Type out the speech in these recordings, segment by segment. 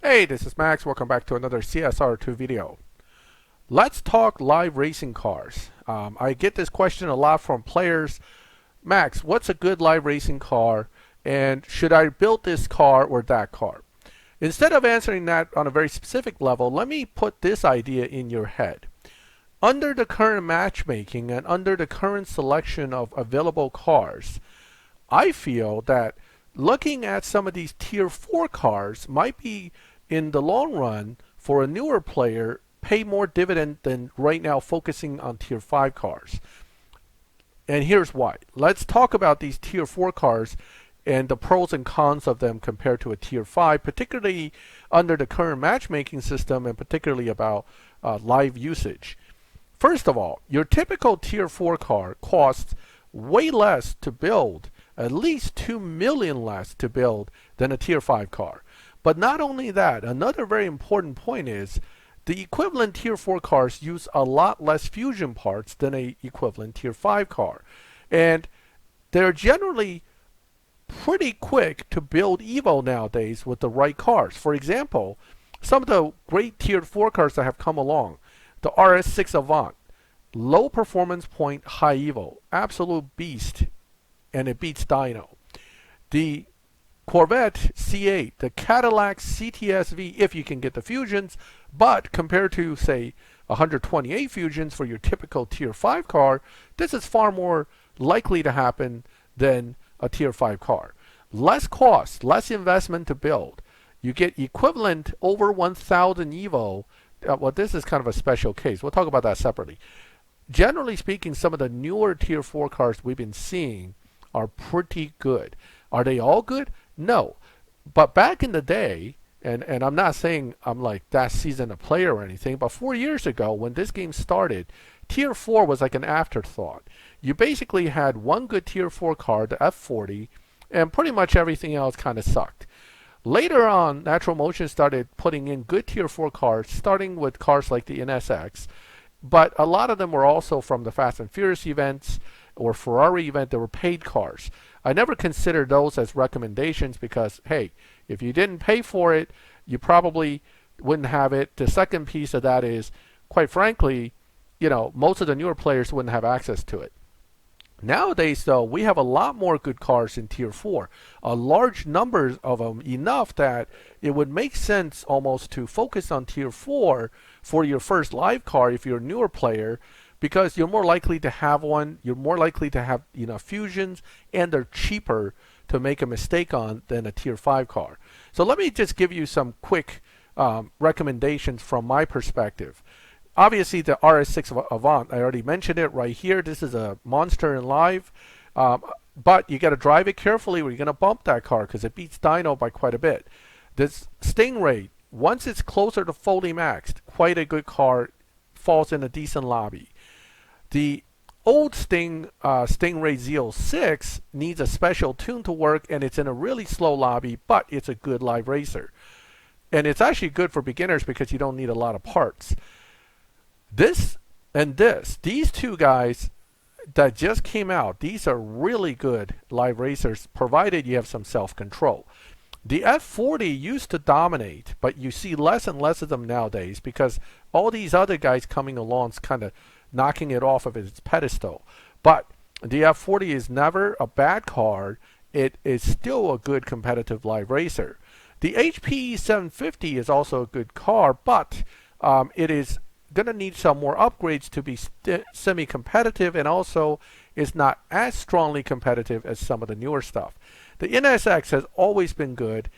Hey, this is Max. Welcome back to another CSR2 video. Let's talk live racing cars. I get this question a lot from players. Max, what's a good live racing car? And should I build this car or that car? Instead of answering that on a very specific level, let me put this idea in your head. Under the current matchmaking and under the current selection of available cars, I feel that looking at some of these tier 4 cars might be, in the long run, for a newer player, pay more dividend than right now focusing on tier 5 cars. And here's why. Let's talk about these tier 4 cars and the pros and cons of them compared to a tier 5, particularly under the current matchmaking system and particularly about live usage. First of all, your typical tier 4 car costs way less to build, at least $2 million less to build than a tier 5 car. But not only that, another very important point is the equivalent tier 4 cars use a lot less fusion parts than a equivalent tier 5 car. And they're generally pretty quick to build Evo nowadays with the right cars. For example, some of the great tier 4 cars that have come along, the RS6 Avant, low performance point, high Evo, absolute beast, and it beats Dyno. The Corvette C8, the Cadillac CTS-V, if you can get the fusions, but compared to, say, 128 fusions for your typical tier 5 car, this is far more likely to happen than a tier 5 car. Less cost, less investment to build. You get equivalent over 1,000 Evo. Well, this is kind of a special case. We'll talk about that separately. Generally speaking, some of the newer tier 4 cars we've been seeing are pretty good. Are they all good? No. But back in the day, and I'm not saying I'm like that seasoned a player or anything, but 4 years ago when this game started, tier 4 was like an afterthought. You basically had one good tier 4 car, the F40, and pretty much everything else kind of sucked. Later on, Natural Motion started putting in good tier 4 cars, starting with cars like the NSX, but a lot of them were also from the Fast and Furious events or Ferrari event. They were paid cars. I never considered those as recommendations because, hey, if you didn't pay for it, you probably wouldn't have it. The second piece of that is, quite frankly, most of the newer players wouldn't have access to it. Nowadays, though, we have a lot more good cars in tier 4, a large number of them, enough that it would make sense almost to focus on tier 4 for your first live car if you're a newer player, because you're more likely to have one, you're more likely to have fusions, and they're cheaper to make a mistake on than a tier 5 car. So let me just give you some quick recommendations from my perspective. Obviously, the RS6 Avant, I already mentioned it right here. This is a monster in live, but you got to drive it carefully or you're going to bump that car because it beats Dyno by quite a bit. This Stingray, once it's closer to fully maxed, quite a good car, falls in a decent lobby. The old Stingray Z06 needs a special tune to work, and it's in a really slow lobby, but it's a good live racer. And it's actually good for beginners because you don't need a lot of parts. These two guys that just came out, these are really good live racers, provided you have some self-control. The F40 used to dominate, but you see less and less of them nowadays because all these other guys coming along is kind of knocking it off of its pedestal. But the F40 is never a bad car. It is still a good competitive live racer. The HPE 750 is also a good car, but it is going to need some more upgrades to be semi-competitive, and also is not as strongly competitive as some of the newer stuff. The NSX has always been good.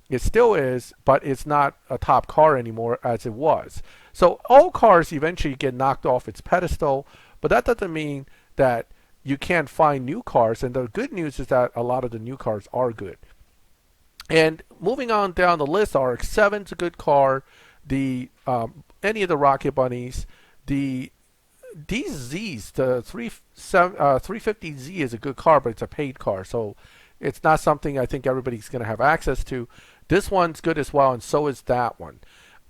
It still is, but it's not a top car anymore as it was. So all cars eventually get knocked off its pedestal, but that doesn't mean that you can't find new cars, and the good news is that a lot of the new cars are good. And moving on down the list, RX-7 is a good car. Any of the Rocket Bunnies, these Zs, the 350Z is a good car, but it's a paid car, so it's not something I think everybody's going to have access to. This one's good as well, and so is that one.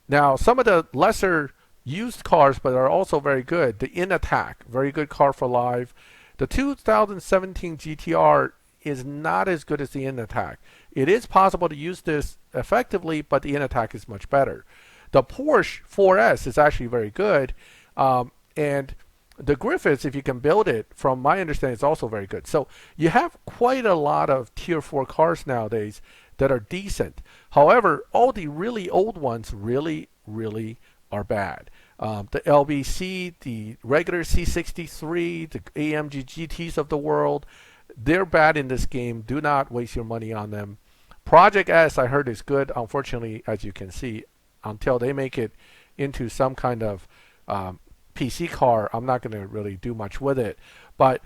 Now, some of the lesser used cars, but are also very good. The In Attack, very good car for live. The 2017 GTR is not as good as the In Attack. it is possible to use this effectively, but the in attack is much better. The Porsche 4S is actually very good, and the Griffiths, if you can build it, from my understanding, is also very good. So you have quite a lot of tier 4 cars nowadays that are decent. However, all the really old ones really are bad. The LBC, the regular C63, the AMG GTs of the world, they're bad in this game. Do not waste your money on them. Project S, I heard, is good. Unfortunately, as you can see, until they make it into some kind of PC car, I'm not going to really do much with it. But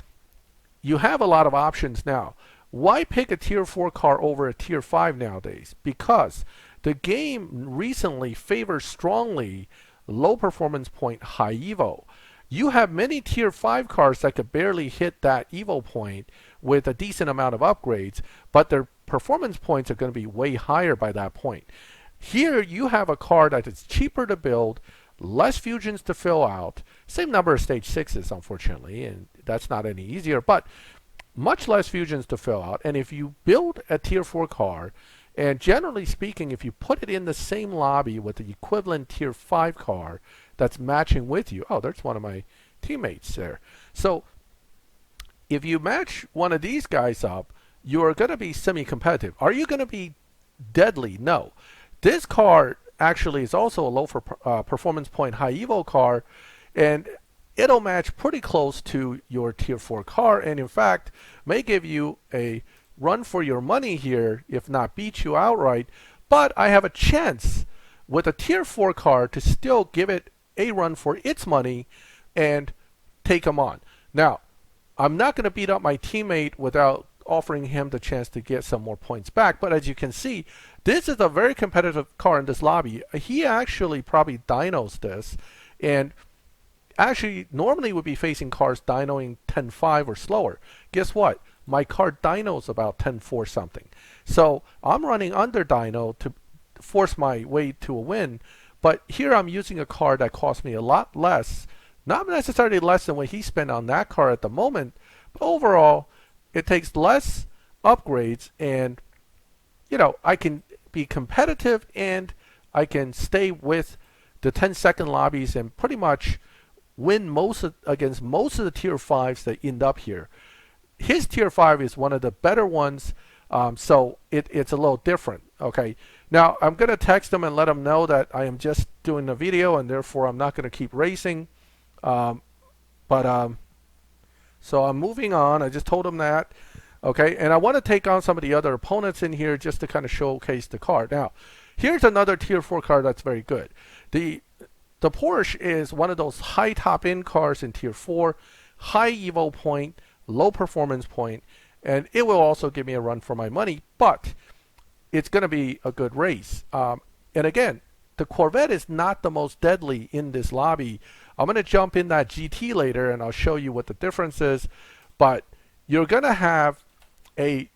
you have a lot of options now. Why pick a tier 4 car over a tier 5 nowadays? Because the game recently favors strongly low performance point, high evo. You have many tier 5 cars that could barely hit that evo point with a decent amount of upgrades, but their performance points are going to be way higher by that point. Here you have a car that is cheaper to build, less fusions to fill out, same number of stage 6s unfortunately, and that's not any easier, but much less fusions to fill out. And if you build a tier 4 car, and generally speaking, if you put it in the same lobby with the equivalent tier 5 car that's matching with you, oh, there's one of my teammates there. So if you match one of these guys up, you're going to be semi-competitive. Are you going to be deadly? No. This car actually is also a low for performance point high evo car, and it'll match pretty close to your tier 4 car, and in fact may give you a run for your money here, if not beat you outright. But I have a chance with a tier 4 car to still give it a run for its money and take him on. Now, I'm not going to beat up my teammate without offering him the chance to get some more points back, but as you can see, this is a very competitive car in this lobby. He actually probably dynos this, and actually normally would be facing cars dynoing 10.5 or slower. Guess what? My car dynos about 10.4 something. So I'm running under dyno to force my way to a win, but here I'm using a car that cost me a lot less, not necessarily less than what he spent on that car at the moment, but overall it takes less upgrades, and you know, I can be competitive and I can stay with the 10-second lobbies and pretty much win against most of the tier 5s that end up here. His tier 5 is one of the better ones, so it's a little different. Okay, now I'm going to text him and let him know that I am just doing a video and therefore I'm not going to keep racing. So I'm moving on. I just told him that. Okay, and I want to take on some of the other opponents in here just to kind of showcase the car. Now, here's another tier 4 car that's very good. The Porsche is one of those high top end cars in tier 4, high evo point, low performance point, and it will also give me a run for my money, but it's going to be a good race. And again, the Corvette is not the most deadly in this lobby. I'm going to jump in that GT later and I'll show you what the difference is, but you're going to have a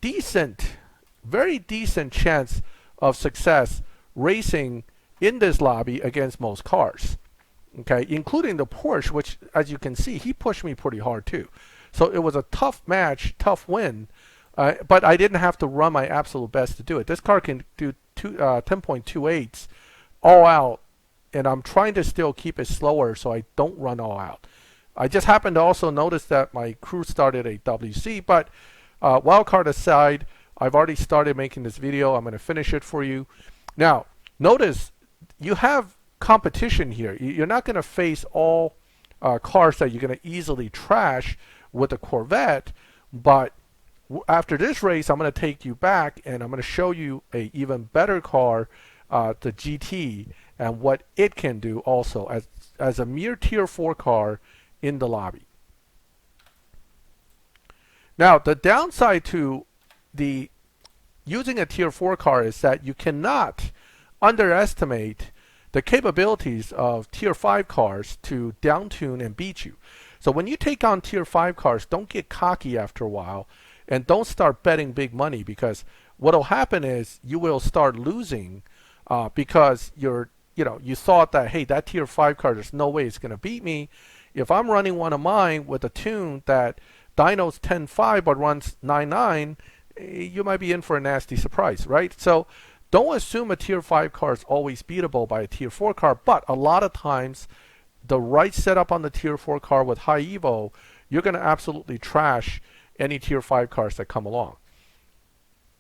decent, very decent chance of success racing in this lobby against most cars, okay, including the Porsche, which as you can see, he pushed me pretty hard too. So it was a tough match, tough win, but I didn't have to run my absolute best to do it. This car can do 10.28s all out, and I'm trying to still keep it slower so I don't run all out. I just happened to also notice that my crew started a WC, but wildcard aside, I've already started making this video. I'm going to finish it for you. Now, notice you have competition here. You're not going to face all cars that you're going to easily trash with a Corvette, but after this race, I'm going to take you back and I'm going to show you a even better car, the GT, and what it can do also as a mere tier 4 car in the lobby. Now, the downside to using a tier 4 car is that you cannot underestimate the capabilities of tier 5 cars to downtune and beat you. So when you take on tier 5 cars, don't get cocky after a while and don't start betting big money, because what will happen is you will start losing because you thought that, hey, that tier 5 car, there's no way it's going to beat me. If I'm running one of mine with a tune that dyno's 10.5 but runs 9.9, you might be in for a nasty surprise, right? So don't assume a tier 5 car is always beatable by a tier 4 car, but a lot of times the right setup on the tier 4 car with high evo, you're going to absolutely trash any tier 5 cars that come along.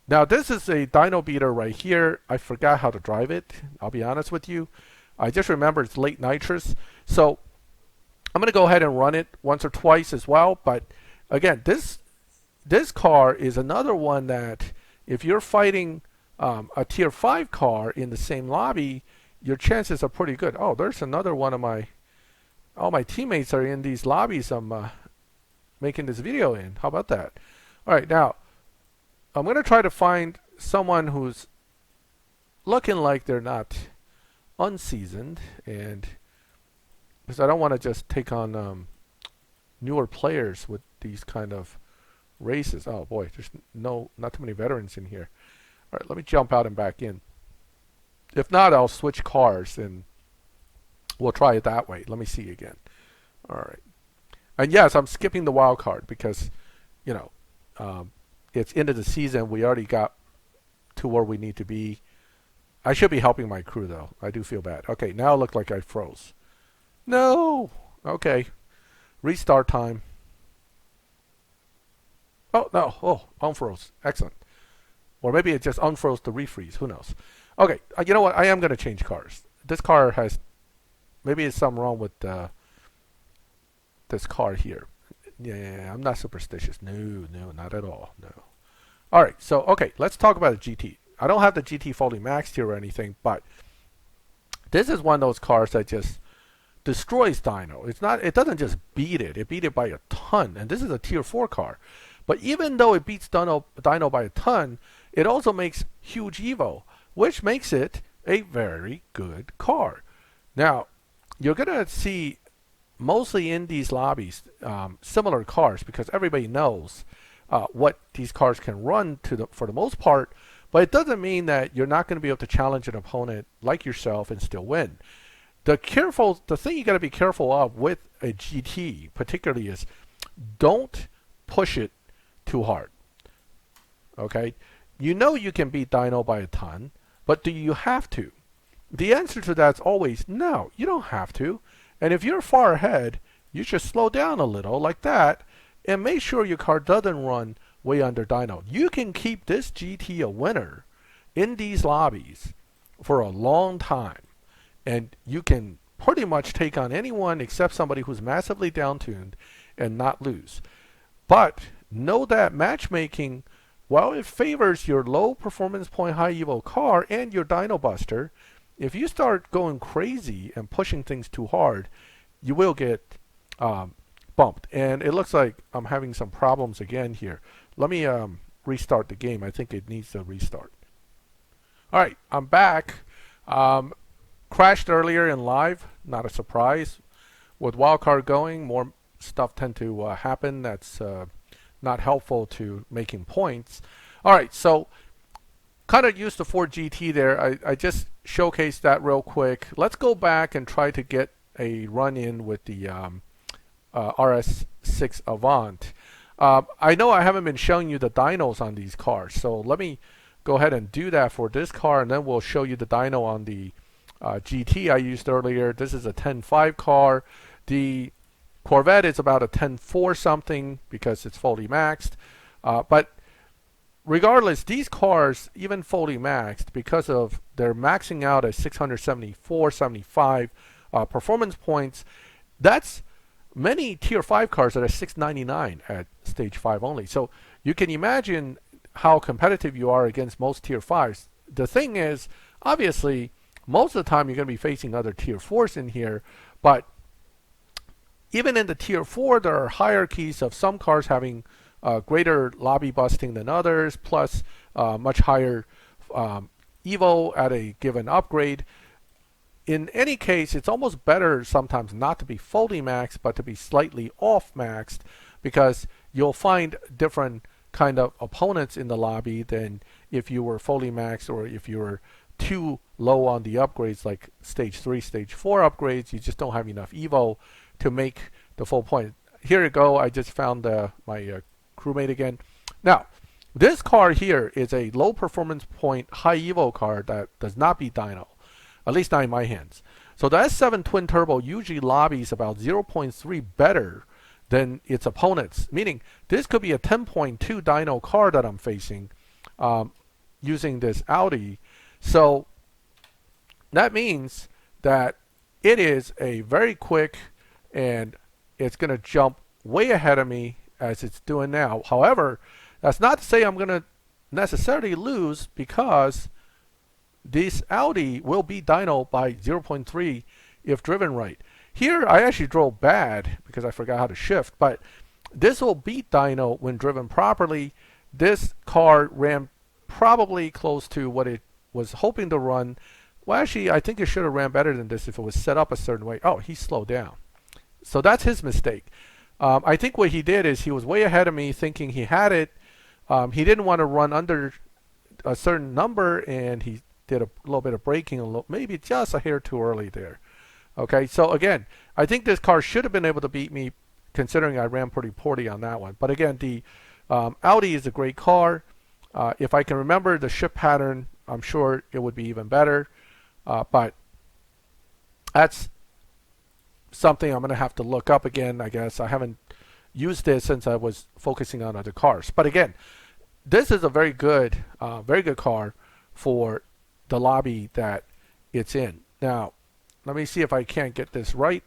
Now this is a dyno beater right here. I forgot how to drive it, I'll be honest with you. I just remember it's late nitrous. So I'm going to go ahead and run it once or twice as well. But again, this car is another one that if you're fighting a tier 5 car in the same lobby, your chances are pretty good. Oh, there's another one of all my teammates are in these lobbies I'm making this video in. How about that? All right, now I'm going to try to find someone who's looking like they're not unseasoned, and because I don't want to just take on newer players with these kind of races. Oh boy, there's not too many veterans in here. All right, let me jump out and back in. If not, I'll switch cars and we'll try it that way. Let me see again. All right. And yes, I'm skipping the wild card because, you know, it's end of the season. We already got to where we need to be. I should be helping my crew though. I do feel bad. Okay, now it looked like I froze. No. Okay. Restart time. Oh, no. Oh, unfroze. Excellent. Or maybe it just unfroze to refreeze. Who knows? Okay, you know what? I am going to change cars. This car has... Maybe there's something wrong with this car here. Yeah, I'm not superstitious. No, not at all. No. All right, so, okay, let's talk about the GT. I don't have the GT fully maxed here or anything, but this is one of those cars that just destroys dyno. It doesn't just beat it. It beat it by a ton, and this is a tier 4 car. But even though it beats dyno by a ton, it also makes huge evo, which makes it a very good car. Now, you're going to see mostly in these lobbies similar cars because everybody knows what these cars can run for the most part, but it doesn't mean that you're not going to be able to challenge an opponent like yourself and still win. The thing you got to be careful of with a GT particularly is don't push it too hard. Okay? You know you can beat dyno by a ton, but do you have to? The answer to that is always no, you don't have to. And if you're far ahead, you should slow down a little like that and make sure your car doesn't run way under dyno. You can keep this GT a winner in these lobbies for a long time. And you can pretty much take on anyone except somebody who's massively down-tuned and not lose. But know that matchmaking, while it favors your low performance point high evo car and your dyno buster, if you start going crazy and pushing things too hard, you will get bumped. And it looks like I'm having some problems again here. Let me restart the game. I think it needs a restart. All right, I'm back. Crashed earlier in live, not a surprise. With wildcard going, more stuff tend to happen that's not helpful to making points. All right, so kind of used the Ford GT there. I just showcased that real quick. Let's go back and try to get a run in with the RS6 Avant. I know I haven't been showing you the dynos on these cars, so let me go ahead and do that for this car, and then we'll show you the dyno on the GT I used earlier. This is a 10.5 car. The Corvette is about a 10.4 something because it's fully maxed. But regardless, these cars, even fully maxed, because of they're maxing out at 674, 75 performance points, that's many tier 5 cars that are 699 at stage 5 only. So you can imagine how competitive you are against most tier 5s. The thing is, obviously, most of the time you're going to be facing other tier 4s in here, but even in the tier 4, there are hierarchies of some cars having greater lobby busting than others, plus much higher evo at a given upgrade. In any case, it's almost better sometimes not to be fully maxed, but to be slightly off maxed, because you'll find different kind of opponents in the lobby than if you were fully maxed, or if you were too low on the upgrades, like stage 3, stage 4 upgrades. You just don't have enough evo to make the full point. Here you go. I just found my crewmate again. Now, This car here is a low performance point, high evo car that does not beat dyno, at least not in my hands. So the S7 twin turbo usually lobbies about 0.3 better than its opponents, meaning this could be a 10.2 dyno car that I'm facing using this Audi. So that means that it is a very quick, and it's going to jump way ahead of me as it's doing now. However, that's not to say I'm going to necessarily lose, because this Audi will beat dyno by 0.3 if driven right. Here I actually drove bad because I forgot how to shift, but this will beat dyno when driven properly. This car ran probably close to what it was hoping to run. Well, actually, I think it should have ran better than this if it was set up a certain way. Oh, he slowed down. So that's his mistake. I think what he did is he was way ahead of me thinking he had it. He didn't want to run under a certain number, and he did a little bit of braking, maybe just a hair too early there. Okay, so again, I think this car should have been able to beat me, considering I ran pretty poorly on that one. But again, the Audi is a great car. If I can remember the shift pattern, I'm sure it would be even better. But that's something I'm going to have to look up again, I guess. I haven't used this since I was focusing on other cars. But again, this is a very good car for the lobby that it's in. Now, let me see if I can't get this right.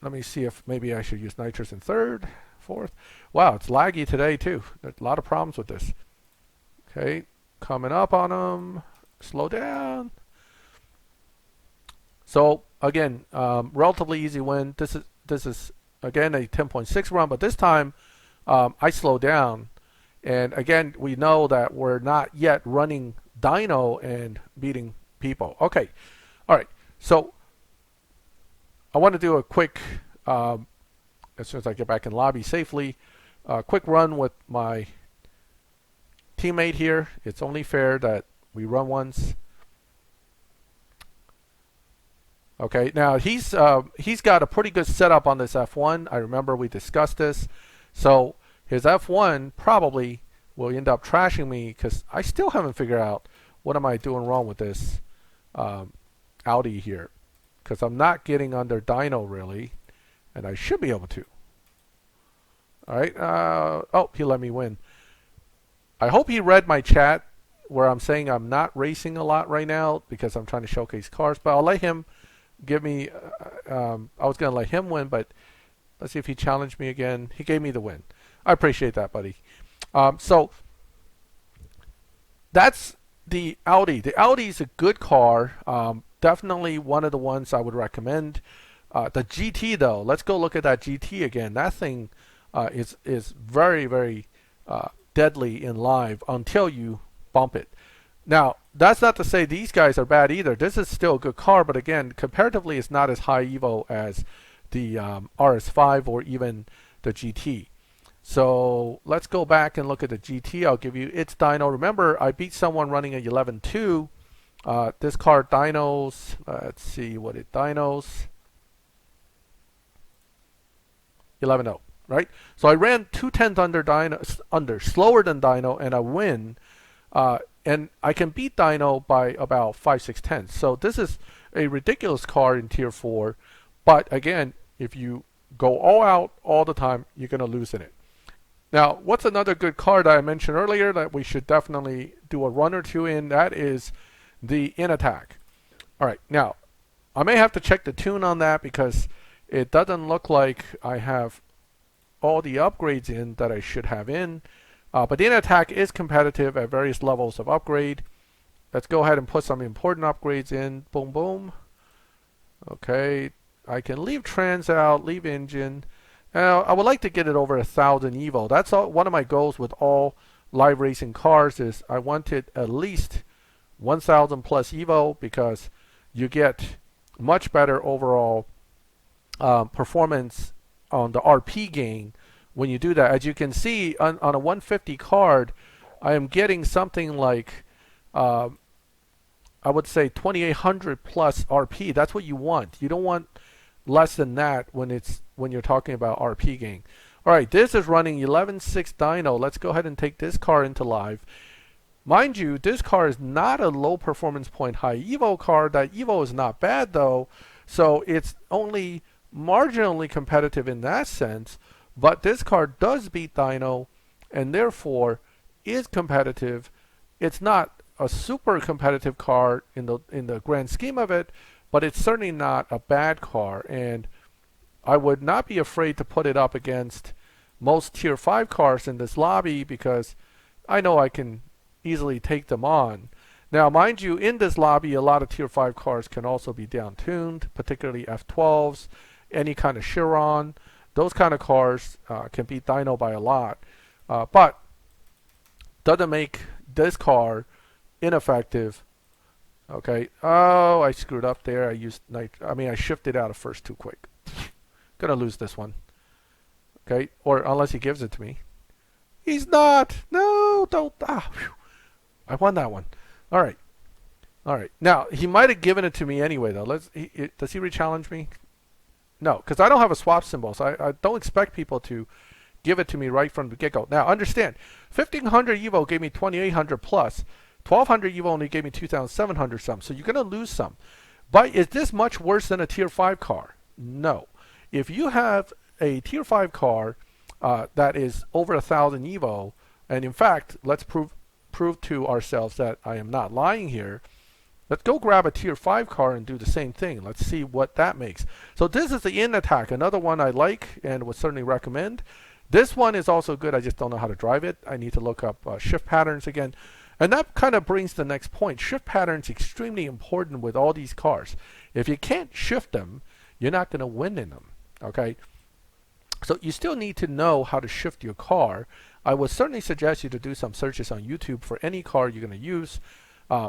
Let me see if maybe I should use nitrous in third, fourth. Wow, it's laggy today too. There's a lot of problems with this. Okay, coming up on them. Slow down. So again, relatively easy win. This is again a 10.6 run, but this time I slowed down. And again, we know that we're not yet running dyno and beating people. Okay, all right. So I want to do a quick, as soon as I get back in lobby safely, quick run with my teammate here. It's only fair that we run once. Okay, now he's got a pretty good setup on this F1. I remember we discussed this. So his F1 probably will end up trashing me, because I still haven't figured out what am I doing wrong with this Audi here, because I'm not getting under dyno really, and I should be able to. All right. Oh, he let me win. I hope he read my chat where I'm saying I'm not racing a lot right now because I'm trying to showcase cars, but I'll let him give me, I was going to let him win, but let's see if he challenged me again. He gave me the win. I appreciate that, buddy. So that's the Audi. The Audi is a good car. Definitely one of the ones I would recommend. The GT though, let's go look at that GT again. That thing is very, very deadly in live until you bump it. Now, that's not to say these guys are bad either. This is still a good car, but again, comparatively, it's not as high evo as the RS5 or even the GT. So let's go back and look at the GT. I'll give you its dyno. Remember, I beat someone running a 11.2. This car dynos, let's see what it dynos. 11.0, right? So I ran 2/10 under slower than dyno, and I win. And I can beat dyno by about 5/6 So this is a ridiculous car in tier 4. But again, if you go all out all the time, you're going to lose in it. Now, what's another good car that I mentioned earlier that we should definitely do a run or two in? That is the In Attack. All right, now I may have to check the tune on that because it doesn't look like I have all the upgrades in that I should have in. But the In Attack is competitive at various levels of upgrade. Let's go ahead and put some important upgrades in. Boom, boom. Okay, I can leave trans out, leave engine. Now, I would like to get it over 1,000 Evo. That's one of my goals with all live racing cars is I wanted at least 1,000 plus Evo because you get much better overall performance on the RP gain when you do that. As you can see on a 150 card, I am getting something like I would say 2,800 plus RP. That's what you want. You don't want less than that when you're talking about RP gain. All right, this is running 11.6 dyno. Let's go ahead and take this car into live. Mind you, this car is not a low performance point high Evo car. That Evo is not bad though, so it's only marginally competitive in that sense. But this car does beat dyno, and therefore is competitive. It's not a super competitive car in the grand scheme of it, but it's certainly not a bad car. And I would not be afraid to put it up against most tier 5 cars in this lobby because I know I can easily take them on. Now, mind you, in this lobby, a lot of tier 5 cars can also be down-tuned, particularly F12s, any kind of Chiron. Those kind of cars can beat dyno by a lot. But doesn't make this car ineffective. Okay. Oh, I screwed up there. I shifted out of first too quick. Gonna lose this one. Okay, or unless he gives it to me. He's not. No, don't. I won that one. All right. All right. Now, he might have given it to me anyway, though. Does he re-challenge me? No, because I don't have a swap symbol, so I don't expect people to give it to me right from the get-go. Now, understand, 1500 Evo gave me 2800 plus. 1200 Evo only gave me 2700 some, so you're going to lose some. But is this much worse than a tier 5 car? No. If you have a tier 5 car that is over 1000 Evo, and in fact, let's prove to ourselves that I am not lying here. Let's go grab a tier 5 car and do the same thing. Let's see what that makes. So this is the in attack, another one I like and would certainly recommend. This one is also good. I just don't know how to drive it. I need to look up shift patterns again. And that kind of brings the next point. Shift patterns extremely important with all these cars. If you can't shift them, you're not going to win in them. Okay? So you still need to know how to shift your car. I would certainly suggest you to do some searches on YouTube for any car you're going to use.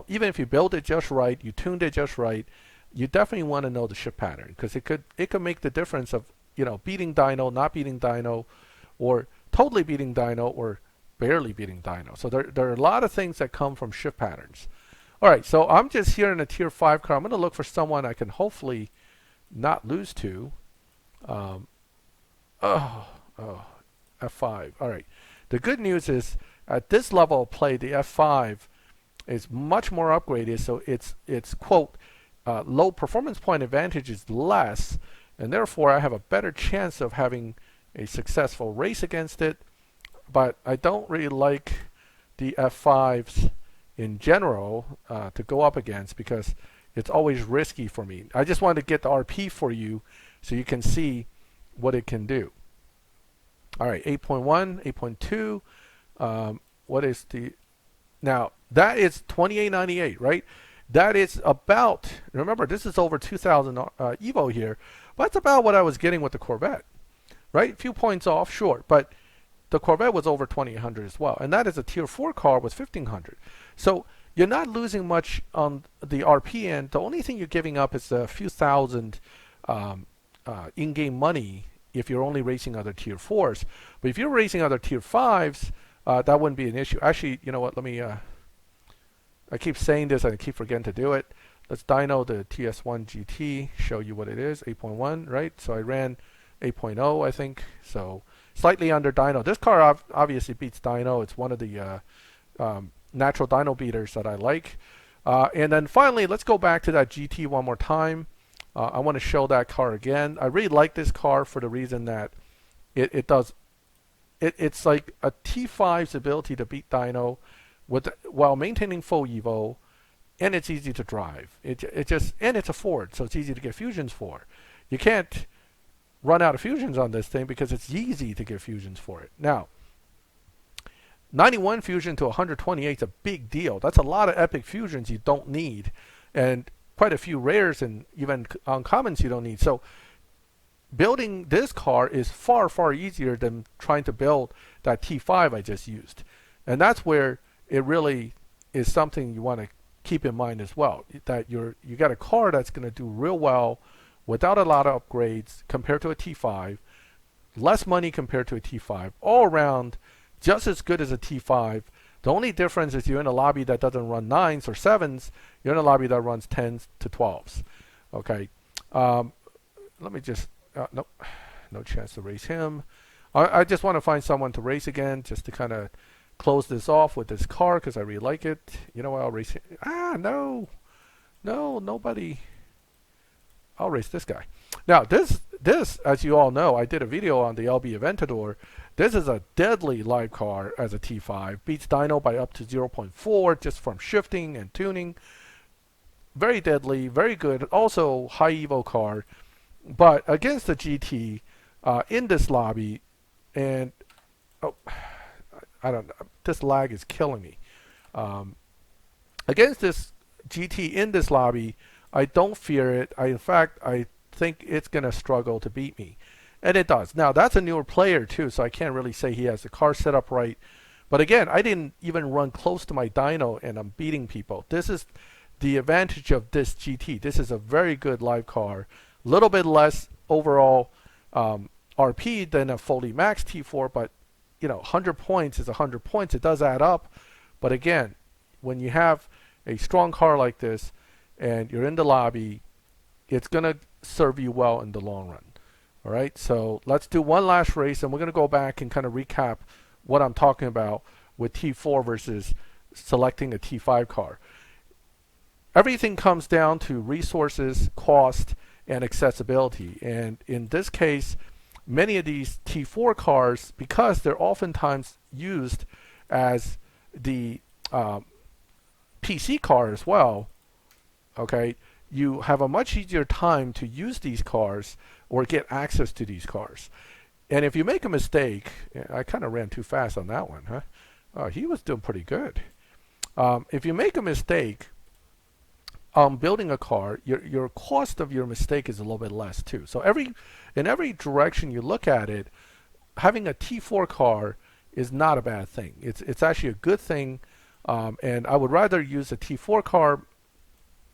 Even if you build it just right, you tuned it just right, you definitely want to know the shift pattern because it could make the difference of beating dyno, not beating dyno, or totally beating dyno, or barely beating dyno. So there are a lot of things that come from shift patterns. All right, so I'm just here in a tier 5 car. I'm going to look for someone I can hopefully not lose to. F5. All right. The good news is at this level of play, the F5 is much more upgraded, so its quote low performance point advantage is less, and therefore I have a better chance of having a successful race against it. But I don't really like the F5s in general to go up against because it's always risky for me. I just wanted to get the RP for you so you can see what it can do. All right, 8.1, 8.2. What is the... Now, that is 2898, right? That is about... Remember, this is over 2000 Evo here. But that's about what I was getting with the Corvette, right? A few points off, sure. But the Corvette was over 2800 as well. And that is a tier 4 car with 1500. So you're not losing much on the RP end. The only thing you're giving up is a few thousand in-game money if you're only racing other tier 4s. But if you're racing other tier 5s, that wouldn't be an issue. Actually, you know what? Let me... I keep saying this and I keep forgetting to do it. Let's dyno the TS1 GT, show you what it is, 8.1, right? So I ran 8.0, I think. So slightly under dyno. This car obviously beats dyno. It's one of the natural dyno beaters that I like. And then finally, let's go back to that GT one more time. I want to show that car again. I really like this car for the reason that it's like a T5's ability to beat dyno while maintaining full Evo, and it's easy to drive. And it's a Ford, so it's easy to get fusions for. You can't run out of fusions on this thing because it's easy to get fusions for it. Now, 91 fusion to 128 is a big deal. That's a lot of epic fusions you don't need, and quite a few rares and even uncommons you don't need. So building this car is far, far easier than trying to build that T5 I just used. And that's where it really is something you want to keep in mind as well, that you got a car that's going to do real well without a lot of upgrades compared to a T5, less money compared to a T5, all around just as good as a T5. The only difference is you're in a lobby that doesn't run 9s or 7s. You're in a lobby that runs 10s to 12s. Okay. Let me just... nope. No chance to race him. I just want to find someone to race again, just to kind of close this off with this car because I really like it. You know what? I'll race it. No, nobody. I'll race this guy. Now, this, as you all know, I did a video on the LB Aventador. This is a deadly live car as a T5. Beats dyno by up to 0.4 just from shifting and tuning. Very deadly, very good. Also, high Evo car. But against the GT in this lobby, and I don't know, this lag is killing me. Against this GT in this lobby, I don't fear it. In fact, I think it's going to struggle to beat me. And it does. Now, that's a newer player too, so I can't really say he has the car set up right. But again, I didn't even run close to my dyno, and I'm beating people. This is the advantage of this GT. This is a very good live car. A little bit less overall RP than a fully max T4, but you know, 100 points is 100 points. It does add up. But again, when you have a strong car like this and you're in the lobby, it's going to serve you well in the long run. All right, so let's do one last race, and we're going to go back and kind of recap what I'm talking about with T4 versus selecting a T5 car. Everything comes down to resources, cost, and accessibility. And in this case, many of these T4 cars, because they're oftentimes used as the PC car as well, okay, you have a much easier time to use these cars or get access to these cars. And if you make a mistake, I kind of ran too fast on that one, huh? Oh, he was doing pretty good. If you make a mistake building a car, your cost of your mistake is a little bit less too. So in every direction you look at it, having a T4 car is not a bad thing. It's actually a good thing, and I would rather use a T4 car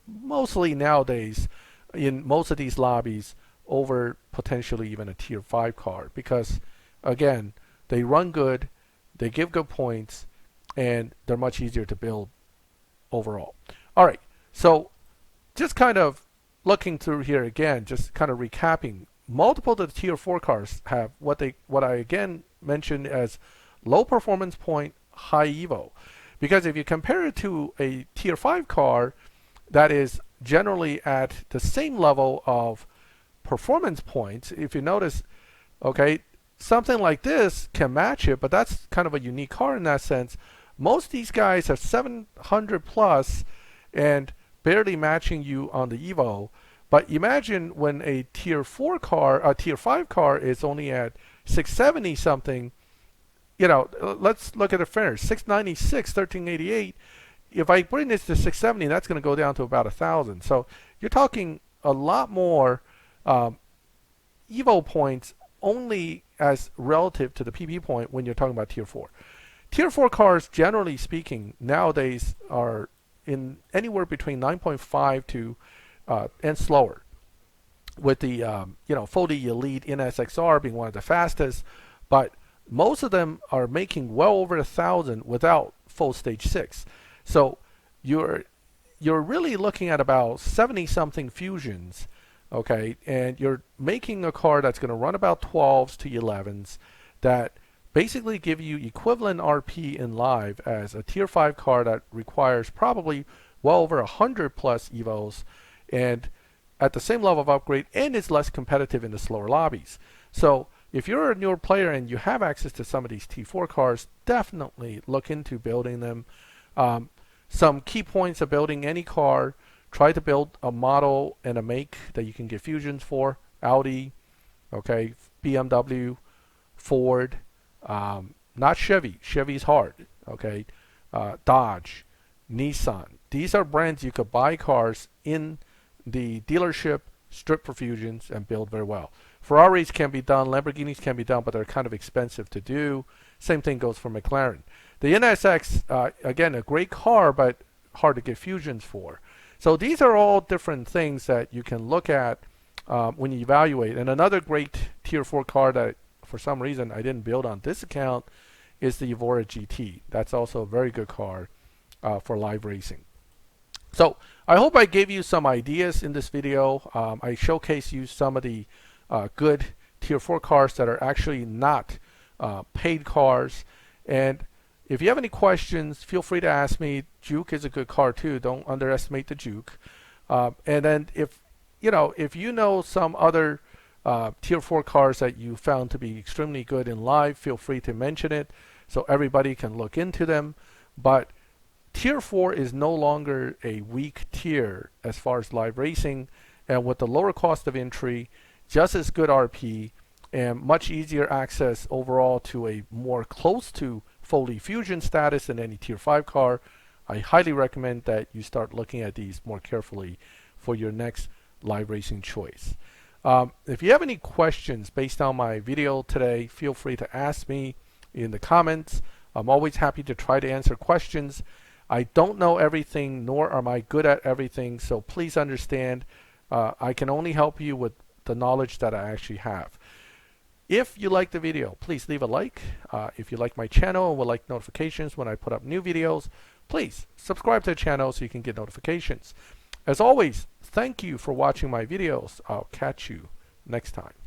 mostly nowadays in most of these lobbies over potentially even a tier 5 car, because again, they run good, they give good points, and they're much easier to build overall. All right, so just kind of looking through here again, just kind of recapping, multiple of the tier 4 cars have what I again mentioned as low performance point, high Evo. Because if you compare it to a tier 5 car that is generally at the same level of performance points, if you notice, okay, something like this can match it, but that's kind of a unique car in that sense. Most of these guys are 700 plus and barely matching you on the Evo. But imagine when a tier 4 car, a tier 5 car is only at 670 something, you know, let's look at the fares, 696, 1388. If I bring this to 670, that's going to go down to about 1,000. So you're talking a lot more Evo points only as relative to the PP point when you're talking about tier 4. Tier 4 cars, generally speaking, nowadays are in anywhere between 9.5 to and slower, with the you know, fully elite NSXR being one of the fastest, but most of them are making well over 1,000 without full stage 6. So you're really looking at about 70 something fusions, okay, and you're making a car that's going to run about 12s to 11s that basically give you equivalent RP in live as a tier 5 car that requires probably well over 100 plus evos and at the same level of upgrade, and is less competitive in the slower lobbies. So if you're a newer player and you have access to some of these T4 cars, definitely look into building them. Some key points of building any car: try to build a model and a make that you can get fusions for. Audi, okay, BMW, Ford, not Chevy. Chevy's hard, okay. Dodge, Nissan. These are brands you could buy cars in the dealership, strip for fusions, and build very well. Ferraris can be done, Lamborghinis can be done, but they're kind of expensive to do. Same thing goes for McLaren. The NSX, again, a great car, but hard to get fusions for. So these are all different things that you can look at when you evaluate. And another great tier 4 car that for some reason I didn't build on this account is the Evora GT. That's also a very good car for live racing. So I hope I gave you some ideas in this video. I showcase you some of the good tier 4 cars that are actually not paid cars. And if you have any questions, feel free to ask me. Juke is a good car too. Don't underestimate the Juke. And then if you know some other Tier 4 cars that you found to be extremely good in live, feel free to mention it so everybody can look into them. But Tier 4 is no longer a weak tier as far as live racing, and with the lower cost of entry, just as good RP, and much easier access overall to a more close to fully fusion status than any Tier 5 car, I highly recommend that you start looking at these more carefully for your next live racing choice. If you have any questions based on my video today, feel free to ask me in the comments. I'm always happy to try to answer questions. I don't know everything, nor am I good at everything, so please understand I can only help you with the knowledge that I actually have. If you like the video, please leave a like. If you like my channel and would like notifications when I put up new videos, please subscribe to the channel so you can get notifications. As always, thank you for watching my videos. I'll catch you next time.